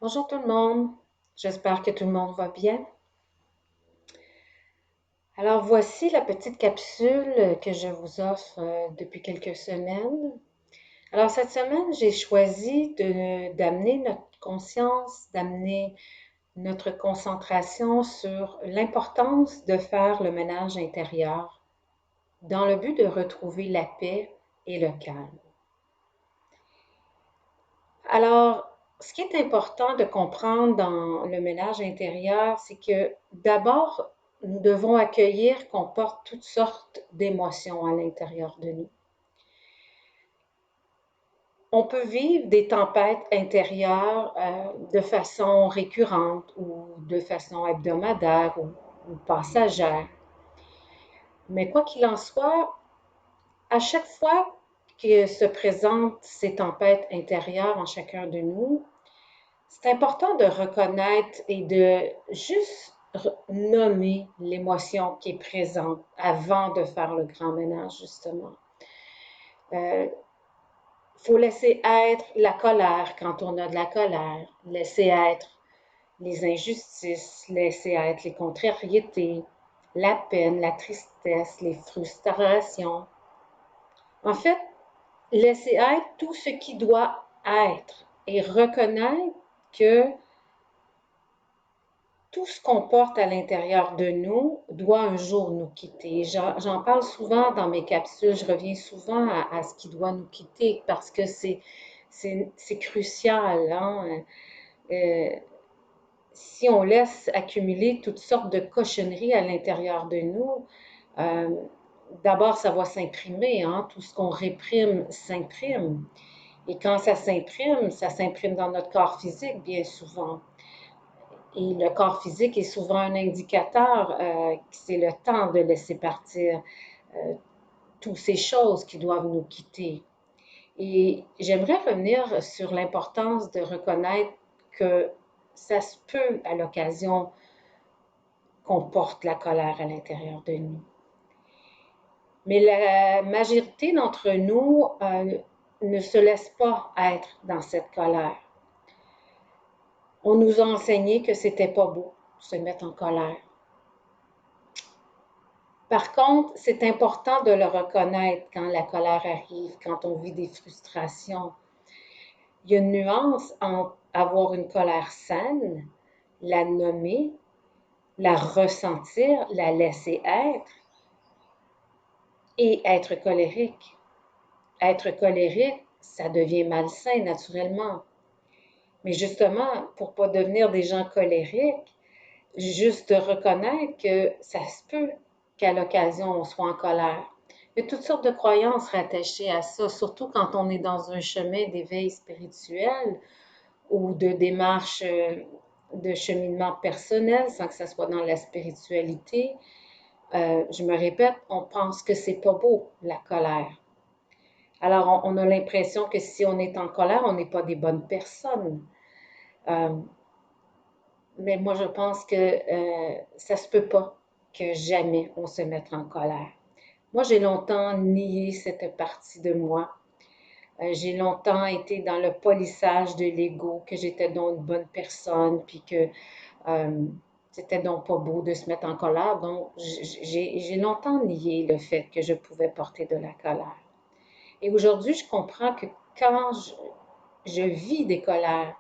Bonjour tout le monde, j'espère que tout le monde va bien. Alors voici la petite capsule que je vous offre depuis quelques semaines. Alors cette semaine, j'ai choisi d'amener notre conscience, d'amener notre concentration sur l'importance de faire le ménage intérieur dans le but de retrouver la paix et le calme. Alors, ce qui est important de comprendre dans le ménage intérieur, c'est que d'abord, nous devons accueillir qu'on porte toutes sortes d'émotions à l'intérieur de nous. On peut vivre des tempêtes intérieures de façon récurrente ou de façon hebdomadaire ou passagère. Mais quoi qu'il en soit, à chaque fois que se présentent ces tempêtes intérieures en chacun de nous, c'est important de reconnaître et de juste nommer l'émotion qui est présente avant de faire le grand ménage, justement. Il faut laisser être la colère quand on a de la colère, laisser être les injustices, laisser être les contrariétés, la peine, la tristesse, les frustrations. En fait, laisser être tout ce qui doit être et reconnaître que tout ce qu'on porte à l'intérieur de nous doit un jour nous quitter. J'en parle souvent dans mes capsules, je reviens souvent à ce qui doit nous quitter parce que c'est crucial. Hein? Euh, si on laisse accumuler toutes sortes de cochonneries à l'intérieur de nous, euh, d'abord ça va s'imprimer. Hein? Tout ce qu'on réprime s'imprime. Et quand ça s'imprime dans notre corps physique bien souvent. Et le corps physique est souvent un indicateur que c'est le temps de laisser partir euh, toutes ces choses qui doivent nous quitter. Et j'aimerais revenir sur l'importance de reconnaître que ça se peut à l'occasion qu'on porte la colère à l'intérieur de nous. Mais la majorité d'entre nous ne se laisse pas être dans cette colère. On nous a enseigné que c'était pas beau de se mettre en colère. Par contre, c'est important de le reconnaître quand la colère arrive, quand on vit des frustrations. Il y a une nuance entre avoir une colère saine, la nommer, la ressentir, la laisser être, et être colérique. Être colérique, ça devient malsain naturellement. Mais justement, pour ne pas devenir des gens colériques, juste reconnaître que ça se peut qu'à l'occasion, on soit en colère. Il y a toutes sortes de croyances rattachées à ça, surtout quand on est dans un chemin d'éveil spirituel ou de démarche de cheminement personnel, sans que ça soit dans la spiritualité. Je me répète, on pense que c'est pas beau, la colère. Alors, on a l'impression que si on est en colère, on n'est pas des bonnes personnes. Euh, Mais moi, je pense que ça se peut pas que jamais on se mette en colère. Moi, j'ai longtemps nié cette partie de moi. J'ai longtemps été dans le polissage de l'ego, que j'étais donc une bonne personne, puis que euh, c'était donc pas beau de se mettre en colère. Donc, j'ai longtemps nié le fait que je pouvais porter de la colère. Et aujourd'hui, je comprends que quand je vis des colères,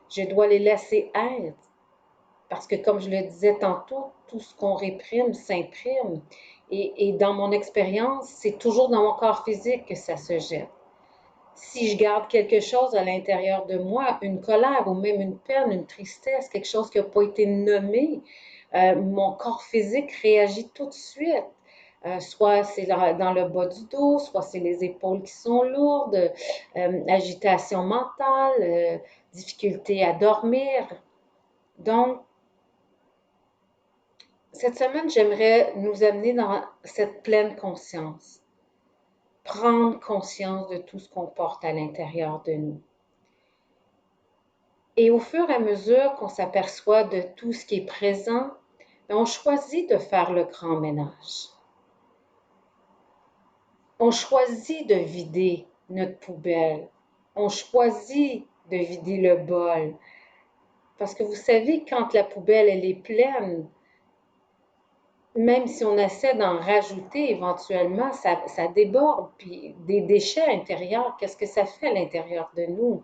je dois les laisser être. Parce que comme je le disais tantôt, tout ce qu'on réprime s'imprime. Et dans mon expérience, c'est toujours dans mon corps physique que ça se jette. Si je garde quelque chose à l'intérieur de moi, une colère ou même une peine, une tristesse, quelque chose qui n'a pas été nommé, mon corps physique réagit tout de suite. Soit c'est dans le bas du dos, soit c'est les épaules qui sont lourdes, agitation mentale, difficulté à dormir. Donc, cette semaine, j'aimerais nous amener dans cette pleine conscience. Prendre conscience de tout ce qu'on porte à l'intérieur de nous. Et au fur et à mesure qu'on s'aperçoit de tout ce qui est présent, on choisit de faire le grand ménage. On choisit de vider notre poubelle. On choisit de vider le bol. Parce que vous savez, quand la poubelle, elle est pleine, même si on essaie d'en rajouter éventuellement, ça déborde. Puis des déchets intérieurs, qu'est-ce que ça fait à l'intérieur de nous?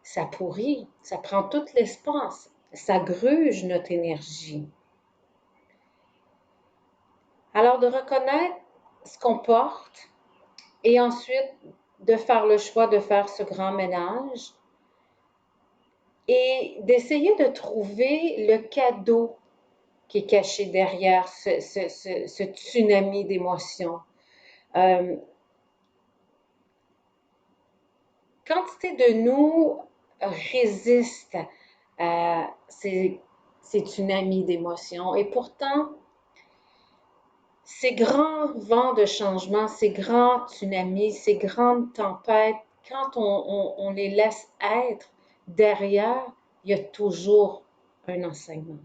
Ça pourrit, ça prend tout l'espace, ça gruge notre énergie. Alors de reconnaître ce qu'on porte et ensuite de faire le choix de faire ce grand ménage et d'essayer de trouver le cadeau qui est caché derrière ce tsunami d'émotions. Euh, Quantité de nous résiste à ces tsunamis d'émotions et pourtant, ces grands vents de changement, ces grands tsunamis, ces grandes tempêtes, quand on les laisse être, derrière, il y a toujours un enseignement.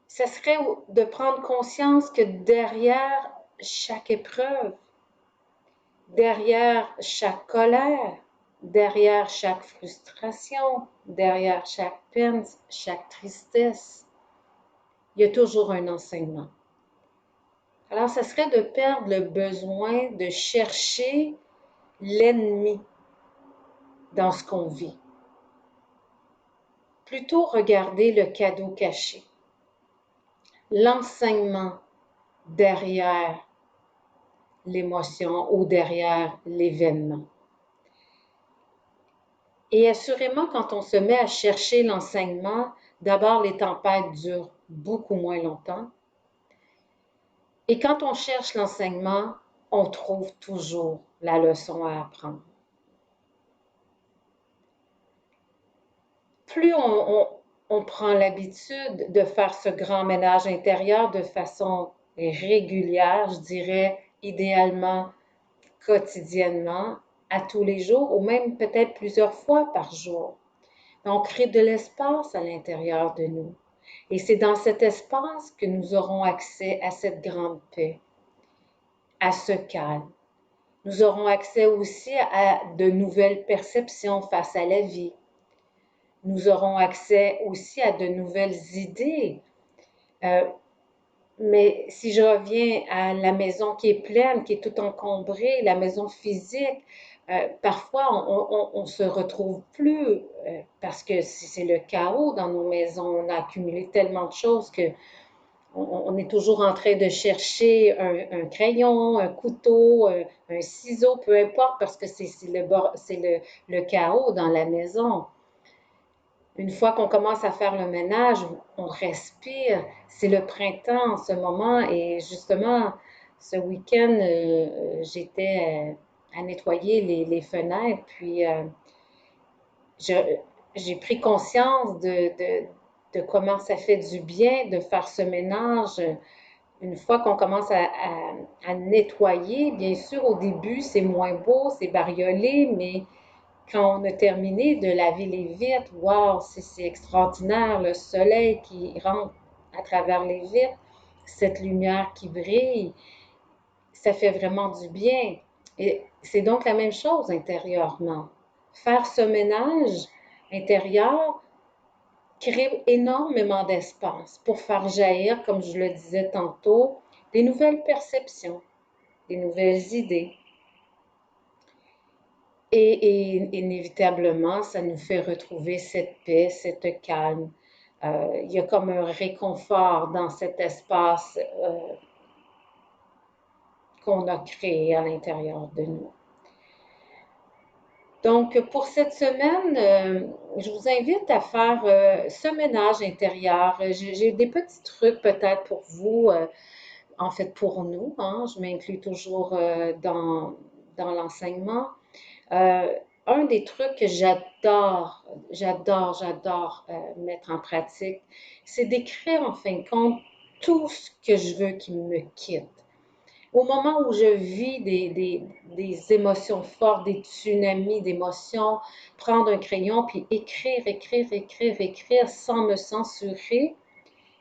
Ce serait de prendre conscience que derrière chaque épreuve, derrière chaque colère, derrière chaque frustration, derrière chaque peine, chaque tristesse, il y a toujours un enseignement. Alors, ce serait de perdre le besoin de chercher l'ennemi dans ce qu'on vit. Plutôt regarder le cadeau caché, l'enseignement derrière l'émotion ou derrière l'événement. Et assurément, quand on se met à chercher l'enseignement, d'abord les tempêtes durent beaucoup moins longtemps. Et quand on cherche l'enseignement, on trouve toujours la leçon à apprendre. Plus on prend l'habitude de faire ce grand ménage intérieur de façon régulière, je dirais idéalement quotidiennement, à tous les jours ou même peut-être plusieurs fois par jour. On crée de l'espace à l'intérieur de nous. Et c'est dans cet espace que nous aurons accès à cette grande paix, à ce calme. Nous aurons accès aussi à de nouvelles perceptions face à la vie. Nous aurons accès aussi à de nouvelles idées. Mais si je reviens à la maison qui est pleine, qui est tout encombrée, la maison physique, parfois on ne se retrouve plus parce que c'est le chaos dans nos maisons. On a accumulé tellement de choses que on est toujours en train de chercher un crayon, un couteau, un ciseau, peu importe, parce que c'est le chaos dans la maison. Une fois qu'on commence à faire le ménage, on respire. C'est le printemps en ce moment. Et justement, ce week-end, j'étais à nettoyer les fenêtres. Puis, j'ai pris conscience de comment ça fait du bien de faire ce ménage. Une fois qu'on commence à nettoyer, bien sûr, au début, c'est moins beau, c'est bariolé, mais quand on a terminé de laver les vitres, wow, c'est extraordinaire, le soleil qui rentre à travers les vitres, cette lumière qui brille, ça fait vraiment du bien. Et c'est donc la même chose intérieurement. Faire ce ménage intérieur crée énormément d'espace pour faire jaillir, comme je le disais tantôt, des nouvelles perceptions, des nouvelles idées. Et inévitablement, ça nous fait retrouver cette paix, cette calme. Il y a comme un réconfort dans cet espace qu'on a créé à l'intérieur de nous. Donc, pour cette semaine, je vous invite à faire ce ménage intérieur. J'ai des petits trucs peut-être pour vous, en fait pour nous, hein. Je m'inclus toujours dans l'enseignement. Euh, un des trucs que j'adore mettre en pratique, c'est d'écrire en fin de compte tout ce que je veux qui me quitte. Au moment où je vis des émotions fortes, des tsunamis d'émotions, prendre un crayon puis écrire sans me censurer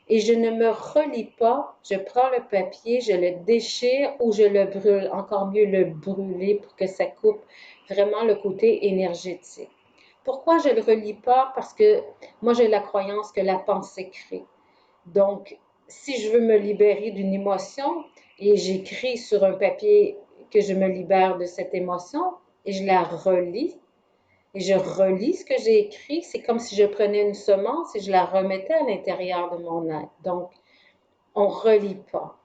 et je ne me relie pas, je prends le papier, je le déchire ou je le brûle. Encore mieux le brûler pour que ça coupe vraiment le côté énergétique. Pourquoi je ne le relie pas? Parce que moi, j'ai la croyance que la pensée crée. Donc, si je veux me libérer d'une émotion et j'écris sur un papier que je me libère de cette émotion et je la relis, et je relis ce que j'ai écrit, c'est comme si je prenais une semence et je la remettais à l'intérieur de mon être. Donc, on ne relit pas.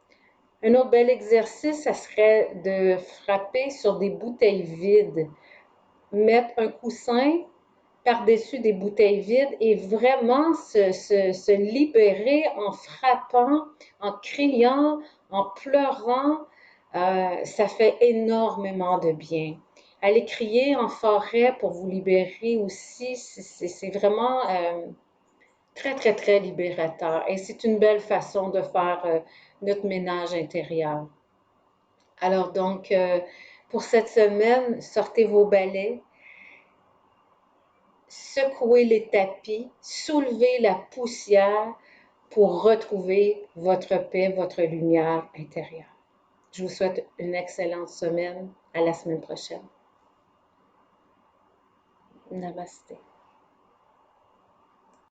Un autre bel exercice, ça serait de frapper sur des bouteilles vides, mettre un coussin par-dessus des bouteilles vides et vraiment se libérer en frappant, en criant, en pleurant. Ça fait énormément de bien. Aller crier en forêt pour vous libérer aussi, c'est vraiment très, très, très libérateur. Et c'est une belle façon de faire notre ménage intérieur. Alors donc, pour cette semaine, sortez vos balais, secouez les tapis, soulevez la poussière pour retrouver votre paix, votre lumière intérieure. Je vous souhaite une excellente semaine. À la semaine prochaine. Namaste.